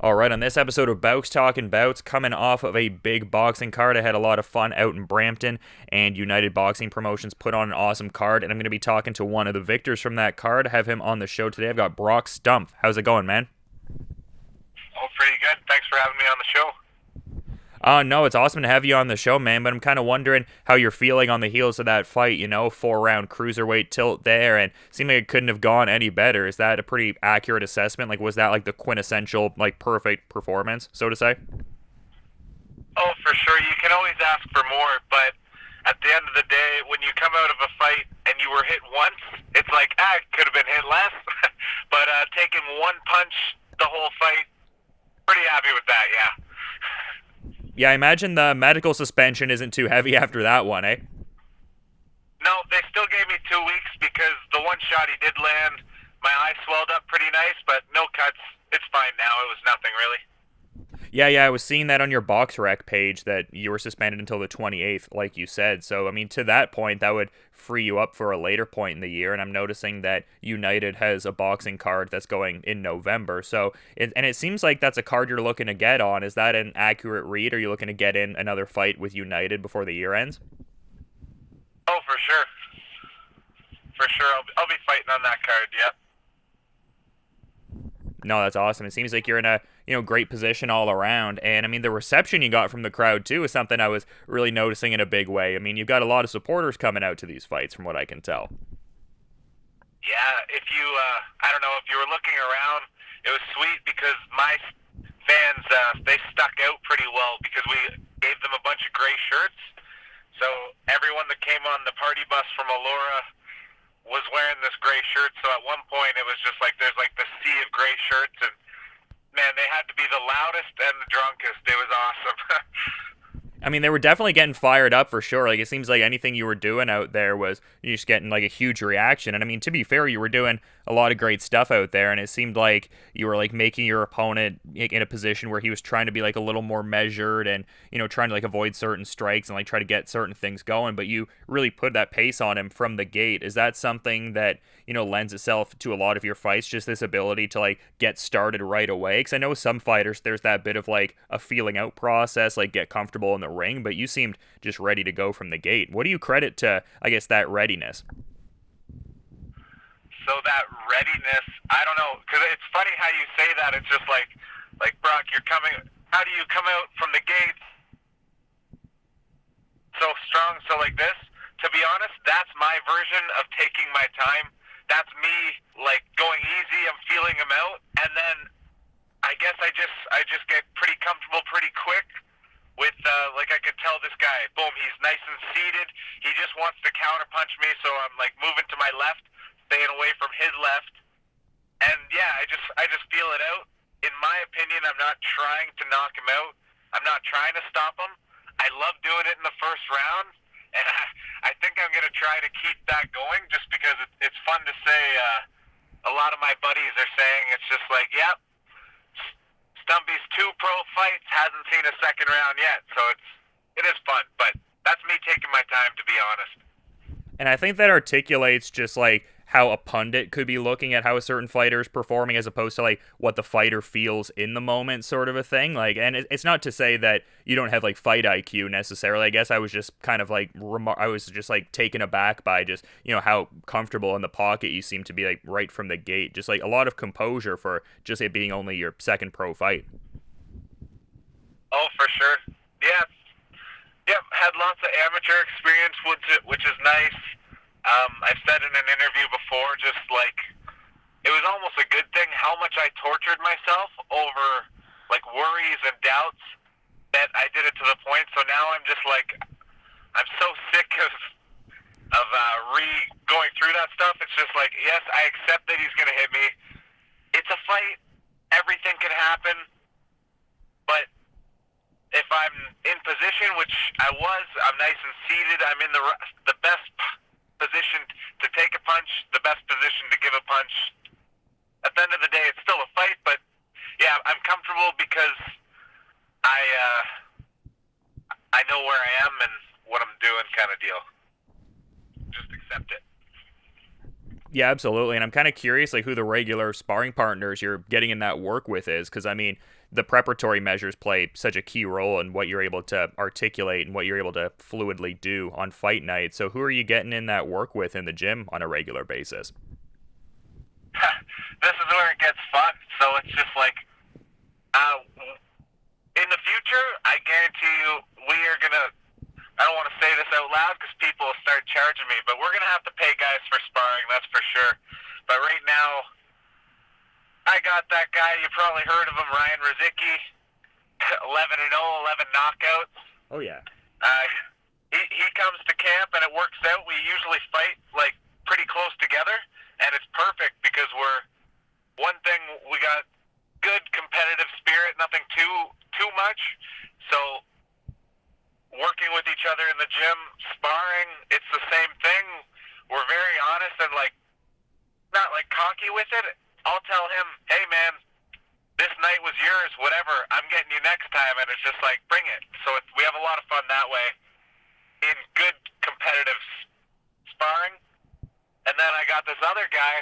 All right, on this episode of Bouts Talking Bouts, coming off of a big boxing card, I had a lot of fun out in Brampton, and United Boxing Promotions put on an awesome card, and I'm going to be talking to one of the victors from that card. I have him on the show today. I've got Brock Stumpf. How's it going, man? Oh, pretty good. Thanks for having me on the show. No, it's awesome to have you on the show, man, but I'm kind of wondering how you're feeling on the heels of that fight, 4-round cruiserweight tilt there, and seemed like it couldn't have gone any better. Is that a pretty accurate assessment? Like, was that like the quintessential, like, perfect performance, so to say? Oh, for sure. You can always ask for more, but at the end of the day, when you come out of a fight and you were hit once, it's like, it could have been hit less. But taking one punch the whole fight, pretty happy with that, yeah. Yeah, I imagine the medical suspension isn't too heavy after that one, eh? No, they still gave me 2 weeks because the one shot he did land, my eye swelled up pretty nice, but no cuts. It's fine now. It was nothing really. Yeah, I was seeing that on your BoxRec page that you were suspended until the 28th, like you said. So, I mean, to that point, that would free you up for a later point in the year. And I'm noticing that United has a boxing card that's going in November. So, it seems like that's a card you're looking to get on. Is that an accurate read? Are you looking to get in another fight with United before the year ends? Oh, for sure. For sure. I'll be fighting on that card, yep. No, that's awesome. It seems like you're in a great position all around, and I mean the reception you got from the crowd too is something I was really noticing in a big way. I mean you've got a lot of supporters coming out to these fights, from what I can tell. Yeah, if you, I don't know, if you were looking around, it was sweet because my fans, they stuck out pretty well because we gave them a bunch of gray shirts. So everyone that came on the party bus from Allura was wearing this gray shirt. So at one point it was just like there's like the sea of gray shirts, and man, they had to be the loudest and the drunkest. It was awesome. I mean, they were definitely getting fired up for sure. Like, it seems like anything you were doing out there was you just getting like a huge reaction. And I mean, to be fair, you were doing a lot of great stuff out there, and it seemed like you were like making your opponent in a position where he was trying to be like a little more measured and trying to like avoid certain strikes and like try to get certain things going. But you really put that pace on him from the gate. Is that something that lends itself to a lot of your fights, just this ability to like get started right away? Because I know some fighters, there's that bit of like a feeling out process, like get comfortable in the ring, but you seemed just ready to go from the gate. What do you credit to, I guess, that readiness? So that readiness, I don't know, because it's funny how you say that. It's just like Brock, you're coming. How do you come out from the gates so strong? So like this. To be honest, that's my version of taking my time. That's me like going easy. I'm feeling them out, and then I guess I just get pretty comfortable pretty quick. With like I could tell this guy, boom, he's nice and seated. He just wants to counter punch me, so I'm like moving to my left, staying away from his left, and yeah, I just feel it out. In my opinion, I'm not trying to knock him out. I'm not trying to stop him. I love doing it in the first round, and I think I'm gonna try to keep that going just because it's fun to say. A lot of my buddies are saying it's just like, yep. Stumpy's 2 pro fights, hasn't seen a second round yet, so it is fun, but that's me taking my time, to be honest. And I think that articulates just like how a pundit could be looking at how a certain fighter is performing as opposed to like what the fighter feels in the moment, sort of a thing. Like, and it's not to say that you don't have like fight IQ necessarily. I guess I was just kind of like I was just like taken aback by just how comfortable in the pocket you seem to be, like right from the gate. Just like a lot of composure for just it being only your second pro fight. Oh, for sure. Yeah. Yep. Had lots of amateur experience, which is nice. I've said in an interview before, just like it was almost a good thing how much I tortured myself over like worries and doubts that I did it to the point. So now I'm just like I'm so sick of going through that stuff. It's just like, yes, I accept that he's gonna hit me. It's a fight. Everything can happen. But if I'm in position, which I was, I'm nice and seated. I'm in the best position to take a punch, the best position to give a punch. At the end of the day, it's still a fight, but yeah, I'm comfortable because I know where I am and what I'm doing, kind of deal. Just accept it. Yeah, absolutely. And I'm kind of curious, like, who the regular sparring partners you're getting in that work with is, because I mean, the preparatory measures play such a key role in what you're able to articulate and what you're able to fluidly do on fight night. So, who are you getting in that work with in the gym on a regular basis? This is where it gets fun. So it's just like, uh, in the future, I guarantee you, we are gonna. I don't want to say this out loud because people will start charging me, but we're gonna have to pay guys for sparring. That's for sure. But right now, I got that guy. You probably heard of him, Ryan Rozicki, 11-0, 11 knockouts. Oh yeah. Uh, he comes to camp and it works out. We usually fight like pretty close together, and it's perfect because one thing, we got good competitive spirit, nothing too much. So working with each other in the gym, sparring, it's the same thing. We're very honest and like not like cocky with it. I'll tell him, hey man, this night was yours, whatever. I'm getting you next time, and it's just like, bring it. So we have a lot of fun that way in good competitive sparring. And then I got this other guy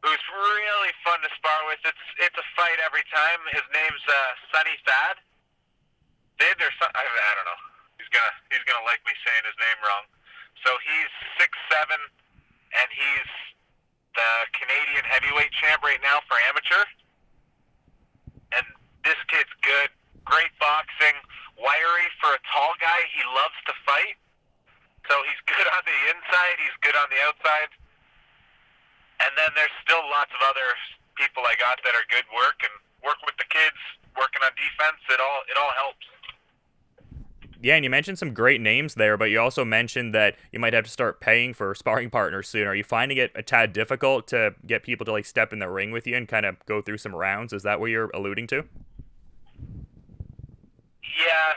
who's really fun to spar with. It's a fight every time. His name's Sunny Thad. I don't know. He's gonna like me saying his name wrong. So he's 6'7", and he's the Canadian heavyweight champ right now for amateur. And this kid's good. Great boxing. Wiry for a tall guy. He loves to fight. So he's good on the inside. He's good on the outside. And then there's still lots of other people I got that are good work with the kids, working on defense. It all helps. Yeah, and you mentioned some great names there, but you also mentioned that you might have to start paying for sparring partners soon. Are you finding it a tad difficult to get people to like step in the ring with you and kind of go through some rounds? Is that what you're alluding to? Yeah,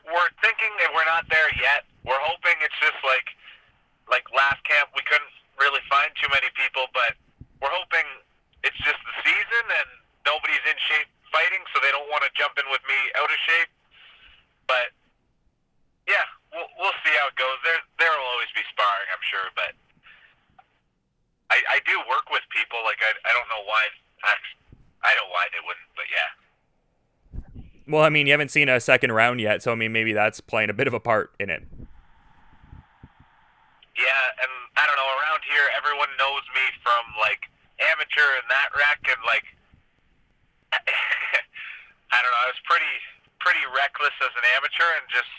we're thinking that we're not there yet. We're hoping it's just like last camp, we couldn't really find too many people, but we're hoping it's just the season and nobody's in shape fighting, so they don't want to jump in with me out of shape. But yeah, we'll see how it goes. There will always be sparring, I'm sure, but I do work with people. Like I don't know why. I know why they wouldn't, but yeah. Well, I mean, you haven't seen a second round yet, so I mean, maybe that's playing a bit of a part in it. Yeah, and I don't know, around here, everyone knows me from, like, amateur and that rec, and, like, I don't know, I was pretty reckless as an amateur and just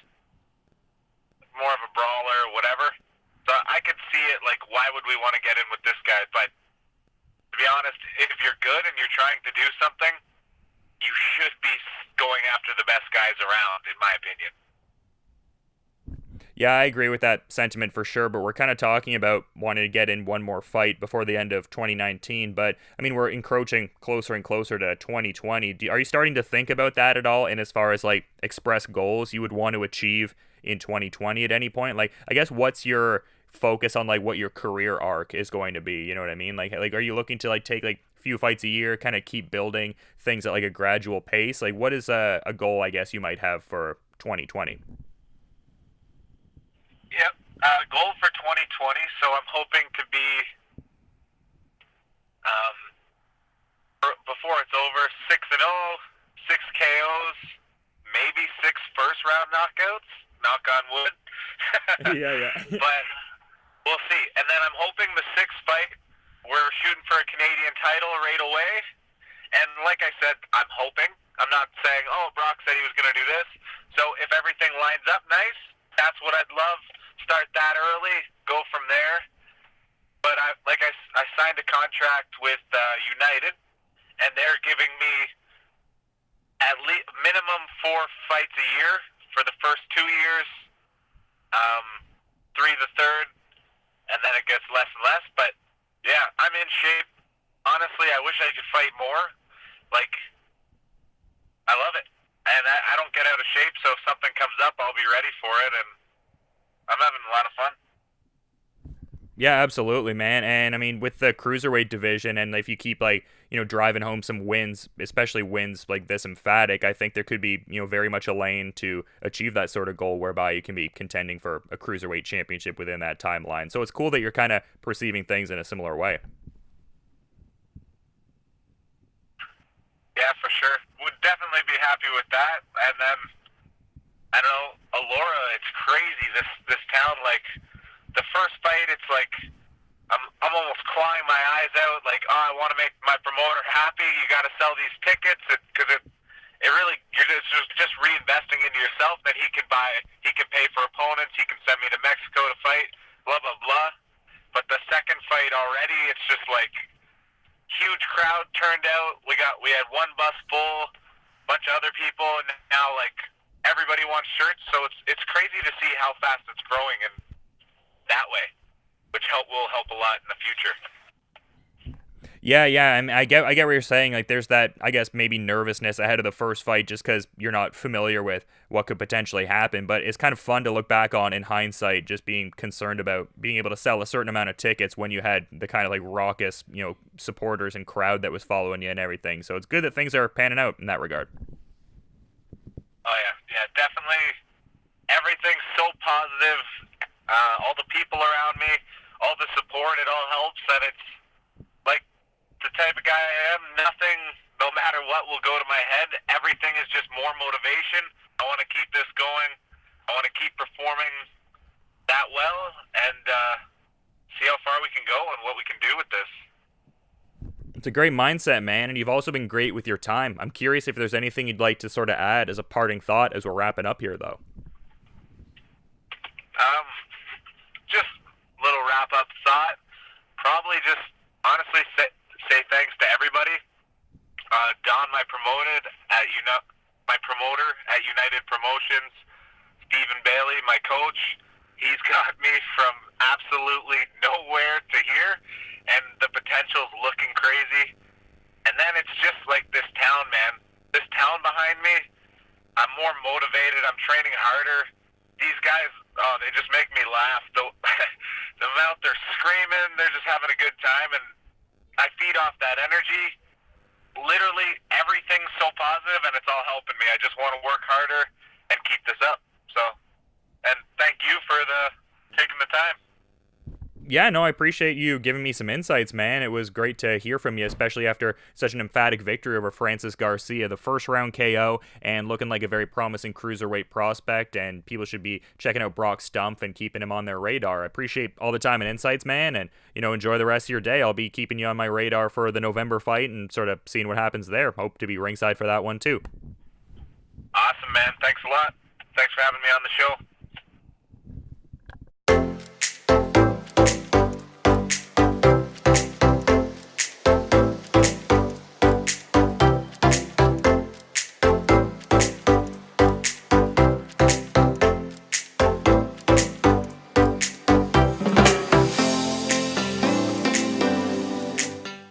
more of a brawler or whatever. So I could see it, like, why would we want to get in with this guy? But to be honest, if you're good and you're trying to do something, you should be going after the best guys around, in my opinion. Yeah, I agree with that sentiment for sure, but we're kind of talking about wanting to get in one more fight before the end of 2019. But, I mean, we're encroaching closer and closer to 2020. Are you starting to think about that at all, and as far as, like, express goals you would want to achieve in 2020 at any point? Like, I guess what's your focus on, like, what your career arc is going to be? You know what I mean? Like are you looking to, like, take, like, a few fights a year, kind of keep building things at, like, a gradual pace? Like, what is a goal, I guess, you might have for 2020? Yep. Goal for 2020. So I'm hoping to be, before it's over, 6-0, 6 KOs, maybe 6 first round knockouts. Knock on wood. Yeah. But we'll see. And then I'm hoping the 6th fight, we're shooting for a Canadian title right away. And like I said, I'm hoping. I'm not saying, oh, Brock said he was going to do this. So if everything lines up nice, that's what I'd love. Start that early, go from there. But I signed a contract with United, and they're giving me at least minimum 4 fights a year for the first 2 years, 3 the third, and then it gets less and less. But yeah, I'm in shape. Honestly, I wish I could fight more. Like, I love it, and I don't get out of shape. So if something comes up, I'll be ready for it, and I'm having a lot of fun. Yeah, absolutely, man. And I mean, with the cruiserweight division, and if you keep like, driving home some wins, especially wins like this emphatic, I think there could be, very much a lane to achieve that sort of goal whereby you can be contending for a cruiserweight championship within that timeline. So it's cool that you're kind of perceiving things in a similar way. Yeah, for sure. Would definitely be happy with that. And then I don't know, Alora, it's crazy. This town, like the first fight, it's like I'm almost clawing my eyes out. Like, oh, I want to make my promoter happy. You got to sell these tickets because it really you're just reinvesting into yourself. That he can pay for opponents. He can send me to Mexico to fight. Blah blah blah. But the second fight already, it's just like huge crowd turned out. We had one bus full, bunch of other people, and now like everybody wants shirts. So it's crazy to see how fast it's growing in that way, which will help a lot in the future. Yeah. I mean, I get what you're saying. Like, there's that, I guess, maybe nervousness ahead of the first fight, just because you're not familiar with what could potentially happen. But it's kind of fun to look back on in hindsight, just being concerned about being able to sell a certain amount of tickets when you had the kind of like raucous, supporters and crowd that was following you and everything. So it's good that things are panning out in that regard. Oh yeah, definitely. Everything's so positive. All the people around me, all the support, it all helps. And it's like the type of guy I am. Nothing, no matter what, will go to my head. Everything is just more motivation. I want to keep this going. I want to keep performing that well and see how far we can go and what we can do with this. It's a great mindset, man, and you've also been great with your time. I'm curious if there's anything you'd like to sort of add as a parting thought as we're wrapping up here, though. Just a little wrap-up thought. Probably just honestly say thanks to everybody. Don, my promoter at United Promotions. Stephen Bailey, my coach. He's got me from absolutely nowhere to here, and the potential's looking crazy. And then it's just like this town, man. This town behind me, I'm more motivated. I'm training harder. These guys, oh, they just make me laugh. The amount they're screaming, they're just having a good time, and I feed off that energy. Literally everything's so positive, and it's all helping me. I just want to work harder and keep this up. So, and thank you for taking the time. Yeah, no, I appreciate you giving me some insights, man. It was great to hear from you, especially after such an emphatic victory over Francis Garcia, the first round KO, and looking like a very promising cruiserweight prospect. And people should be checking out Brock Stumpf and keeping him on their radar. I appreciate all the time and insights, man. And, enjoy the rest of your day. I'll be keeping you on my radar for the November fight and sort of seeing what happens there. Hope to be ringside for that one, too. Awesome, man. Thanks a lot. Thanks for having me on the show.